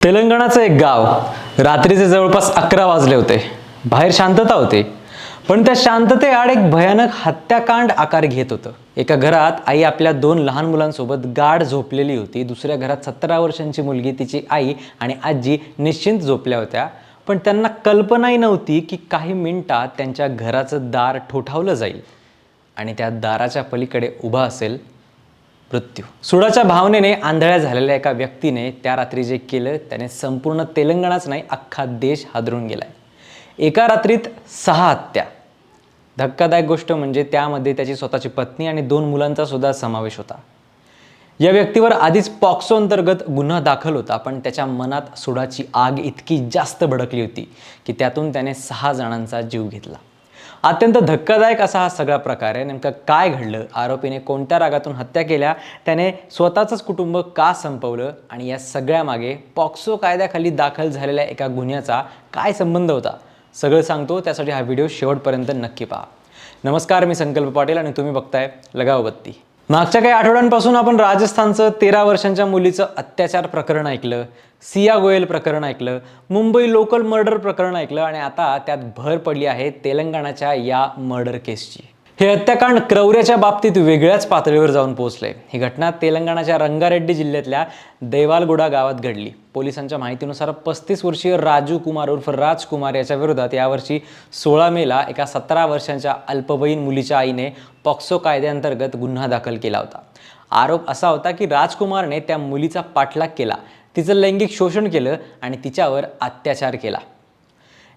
तेलंगणाचं एक गाव. रात्रीचे जवळपास 11 वाजले होते. बाहेर शांतता होती, पण त्या शांततेआड एक भयानक हत्याकांड आकार घेत होतं. एका घरात आई आपल्या 2 लहान मुलांसोबत गाढ झोपलेली होती. दुसऱ्या घरात 17 वर्षांची मुलगी, तिची आई आणि आजी निश्चिंत झोपल्या होत्या. पण त्यांना कल्पनाही नव्हती की काही मिनिटात त्यांच्या घराचं दार ठोठावलं जाईल आणि त्या दाराच्या पलीकडे उभा असेल मृत्यू. सुडाच्या भावनेने आंधळ्या झालेल्या एका व्यक्तीने त्या रात्री जे केलं त्याने संपूर्ण तेलंगणाच नाही, अख्खा देश हादरून गेलाय. एका रात्रीत 6 हत्या. धक्कादायक गोष्ट म्हणजे त्यामध्ये त्याची स्वतःची पत्नी आणि 2 मुलांचा सुद्धा समावेश होता. या व्यक्तीवर आधीच पॉक्सो अंतर्गत गुन्हा दाखल होता, पण त्याच्या मनात सुडाची आग इतकी जास्त भडकली होती की त्यातून त्याने 6 जणांचा जीव घेतला. अत्यंत धक्कादायक असा हा सगळा प्रकार आहे. नेमकं काय घडलं, आरोपीने कोणत्या रागातून हत्या केल्या, त्याने स्वतःचंच कुटुंब का संपवलं आणि या सगळ्यामागे पॉक्सो कायद्याखाली दाखल झालेल्या एका गुन्ह्याचा काय संबंध होता, सगळं सांगतो. त्यासाठी हा व्हिडिओ शेवटपर्यंत नक्की पहा. नमस्कार, मी संकल्प पाटील आणि तुम्ही बघताय लगाव बत्ती. मागच्या काही आठवड्यांपासून आपण राजस्थानचं 13 वर्षांच्या मुलीचं अत्याचार प्रकरण ऐकलं, सिया गोयल प्रकरण ऐकलं, मुंबई लोकल मर्डर प्रकरण ऐकलं आणि आता त्यात भर पडली आहे तेलंगणाच्या या मर्डर केसची. हे हत्याकांड क्रौर्याच्या बाबतीत वेगळ्याच पातळीवर जाऊन पोहोचलंय. ही घटना तेलंगणाच्या रंगारेड्डी जिल्ह्यातल्या देवालगुडा गावात घडली. पोलिसांच्या माहितीनुसार 35 वर्षीय राजू कुमार उर्फ राजकुमार याच्या विरोधात यावर्षी 16 मेला एका 17 वर्षांच्या अल्पवयीन मुलीच्या आईने पॉक्सो कायद्याअंतर्गत गुन्हा दाखल केला होता. आरोप असा होता की राजकुमारने त्या मुलीचा पाठलाग केला, तिचं लैंगिक शोषण केलं आणि तिच्यावर अत्याचार केला.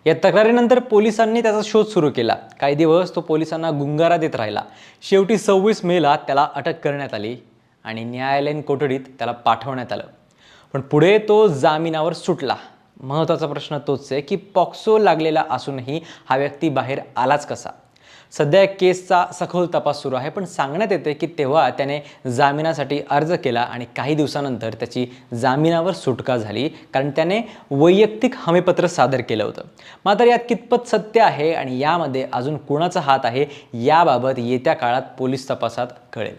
या तक्रारीनंतर पोलिसांनी त्याचा शोध सुरू केला. काही दिवस तो पोलिसांना गुंगारा देत राहिला. शेवटी 26 मेला त्याला अटक करण्यात आली आणि न्यायालयीन कोठडीत त्याला पाठवण्यात आलं. पण पुढे तो जामिनावर सुटला. महत्त्वाचा प्रश्न तोच आहे की पॉक्सो लागलेला असूनही हा व्यक्ती बाहेर आलाच कसा? सध्या या केसचा सखोल तपास सुरू आहे, पण सांगण्यात येते की तेव्हा त्याने जामिनासाठी अर्ज केला आणि काही दिवसानंतर त्याची जामिनावर सुटका झाली, कारण त्याने वैयक्तिक हमीपत्र सादर केलं होतं. मात्र यात कितपत सत्य आहे आणि यामध्ये अजून कुणाचा हात आहे याबाबत येत्या काळात पोलीस तपासात कळेल.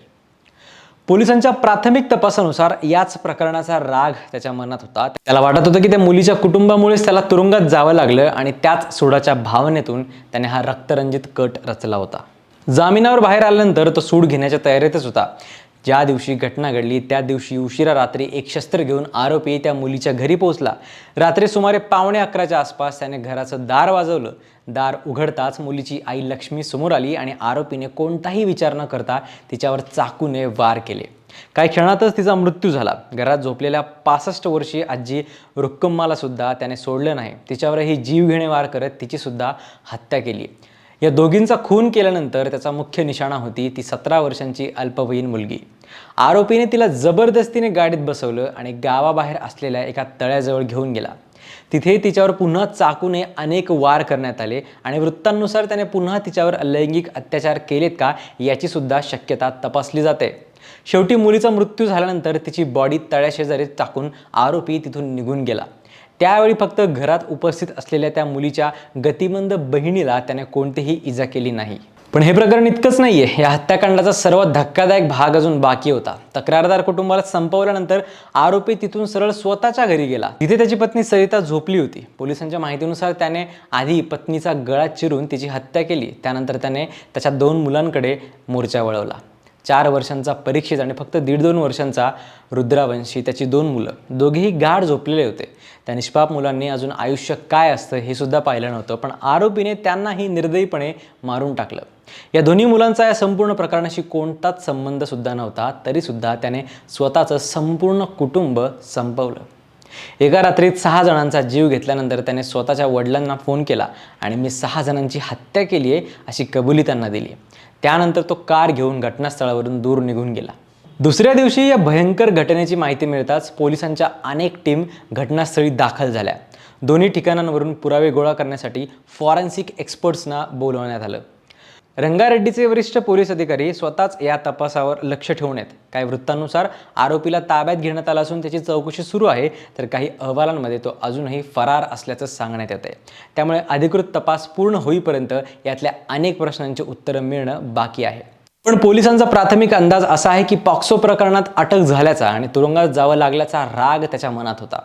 पोलिसांच्या प्राथमिक तपासानुसार याच प्रकरणाचा राग त्याच्या मनात होता. त्याला वाटत होतं की त्या मुलीच्या कुटुंबामुळेच त्याला तुरुंगात जावं लागलं आणि त्याच सुडाच्या भावनेतून त्याने हा रक्तरंजित कट रचला होता. जामिनावर बाहेर आल्यानंतर तो सूड घेण्याच्या तयारीतच होता. ज्या दिवशी घटना घडली त्या दिवशी उशिरा रात्री एक शस्त्र घेऊन आरोपी त्या मुलीच्या घरी पोहोचला. रात्री सुमारे 11:15च्या आसपास त्याने घराचं दार वाजवलं. दार उघडताच मुलीची आई लक्ष्मी समोर आली आणि आरोपीने कोणताही विचार न करता तिच्यावर चाकूने वार केले. काही क्षणातच तिचा मृत्यू झाला. घरात झोपलेल्या 65 वर्षीय आजी रुक्कम्माला सुद्धा त्याने सोडलं नाही. तिच्यावरही जीवघेणे वार करत तिची सुद्धा हत्या केली. या दोघींचा खून केल्यानंतर त्याचा मुख्य निशाणा होती ती 17 वर्षांची अल्पवयीन मुलगी. आरोपीने तिला जबरदस्तीने गाडीत बसवलं आणि गावाबाहेर असलेल्या एका तळ्याजवळ घेऊन गेला. तिथे तिच्यावर पुन्हा चाकूने अनेक वार करण्यात आले आणि वृत्तांनुसार त्याने पुन्हा तिच्यावर लैंगिक अत्याचार केलेत का याची सुद्धा शक्यता तपासली जाते. शेवटी मुलीचा मृत्यू झाल्यानंतर तिची बॉडी तळ्याशेजारी टाकून आरोपी तिथून निघून गेला. त्यावेळी फक्त घरात उपस्थित असलेल्या त्या मुलीच्या गतिमंद बहिणीला त्याने कोणतीही इजा केली नाही. पण हे प्रकरण इतकंच नाहीये. या हत्याकांडाचा सर्वात धक्कादायक भाग अजून बाकी होता. तक्रारदार कुटुंबाला संपवल्यानंतर आरोपी तिथून सरळ स्वतःच्या घरी गेला. तिथे त्याची पत्नी सरिता झोपली होती. पोलिसांच्या माहितीनुसार त्याने आधी पत्नीचा गळा चिरून तिची हत्या केली. त्यानंतर त्याने त्याच्या 2 मुलांकडे मोर्चा वळवला. 4 वर्षांचा परीक्षित आणि फक्त 1.5-2 वर्षांचा रुद्रावंशी, त्याची 2 मुलं, दोघेही गाढ झोपलेले होते. त्या निष्पाप मुलांनी अजून आयुष्य काय असतं हे सुद्धा पाहिलं नव्हतं, पण आरोपीने त्यांनाही निर्दयीपणे मारून टाकलं. या दोन्ही मुलांचा या संपूर्ण प्रकरणाशी कोणताच संबंध सुद्धा नव्हता, तरी सुद्धा त्याने स्वतःचं संपूर्ण कुटुंब संपवलं. एका रात्रीत 6 जणांचा जीव घेतल्यानंतर त्याने स्वतःच्या वडिलांना फोन केला आणि मी 6 जणांची हत्या केली आहे अशी कबुली त्यांना दिली. त्यानंतर तो कार घेऊन घटनास्थळावरून दूर निघून गेला. दुसऱ्या दिवशी या भयंकर घटनेची माहिती मिळताच पोलिसांच्या अनेक टीम घटनास्थळी दाखल झाल्या. दोन्ही ठिकाणांवरून पुरावे गोळा करण्यासाठी फॉरेन्सिक एक्सपर्ट्सना बोलवण्यात आलं. रंगारेड्डीचे वरिष्ठ पोलीस अधिकारी स्वतःच या तपासावर लक्ष ठेवून आहेत. काही वृत्तांनुसार आरोपीला ताब्यात घेण्यात आला असून त्याची चौकशी सुरू आहे, तर काही अहवालांमध्ये तो अजूनही फरार असल्याचं सांगण्यात येत आहे. त्यामुळे अधिकृत तपास पूर्ण होईपर्यंत यातल्या अनेक प्रश्नांची उत्तरं मिळणं बाकी आहे. पण पोलिसांचा प्राथमिक अंदाज असा आहे की पॉक्सो प्रकरणात अटक झाल्याचा आणि तुरुंगात जावं लागल्याचा राग त्याच्या मनात होता.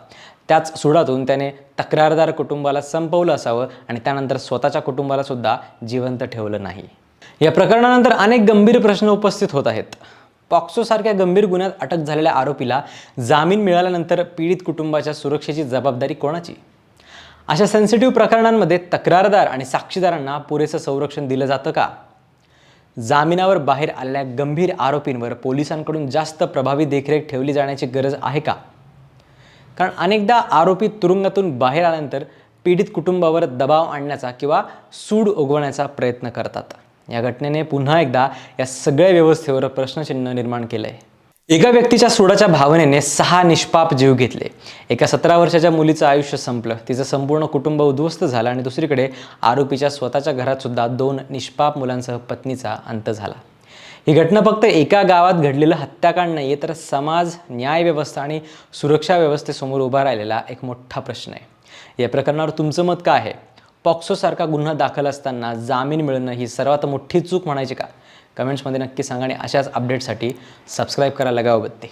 त्याच सुडातून त्याने तक्रारदार कुटुंबाला संपवलं असावं आणि त्यानंतर स्वतःच्या कुटुंबाला सुद्धा जिवंत ठेवलं नाही. या प्रकरणानंतर अनेक गंभीर प्रश्न उपस्थित होत आहेत. पॉक्सोसारख्या गंभीर गुन्ह्यात अटक झालेल्या आरोपीला जामीन मिळाल्यानंतर पीडित कुटुंबाच्या सुरक्षेची जबाबदारी कोणाची? अशा सेन्सिटिव्ह प्रकरणांमध्ये तक्रारदार आणि साक्षीदारांना पुरेसं संरक्षण दिलं जातं का? जामिनावर बाहेर आलेल्या गंभीर आरोपींवर पोलिसांकडून जास्त प्रभावी देखरेख ठेवली जाण्याची गरज आहे का? कारण अनेकदा आरोपी तुरुंगातून बाहेर आल्यानंतर पीडित कुटुंबावर दबाव आणण्याचा किंवा सूड उगवण्याचा प्रयत्न करतात. या घटनेने पुन्हा एकदा या सगळ्या व्यवस्थेवर प्रश्नचिन्ह निर्माण केलंय. एका व्यक्तीच्या सूडाच्या भावनेने 6 निष्पाप जीव घेतले. एका 17 वर्षाच्या मुलीचं आयुष्य संपलं, तिचं संपूर्ण कुटुंब उद्ध्वस्त झालं आणि दुसरीकडे आरोपीच्या स्वतःच्या घरात सुद्धा 2 निष्पाप मुलांसह पत्नीचा अंत झाला. ही घटना फक्त एका गावात घडलेलं हत्याकांड नाहीये, तर समाज, न्यायव्यवस्था आणि सुरक्षा व्यवस्थेसमोर उभा राहिलेला एक मोठा प्रश्न आहे. या प्रकरणावर तुमचं मत काय आहे? पॉक्सोसारखा गुन्हा दाखल असताना जामीन मिळणं ही सर्वात मोठी चूक म्हणायची का? कमेंट्समध्ये नक्की सांगा आणि अशाच अपडेट्ससाठी सबस्क्राईब करायला गावबत्ती.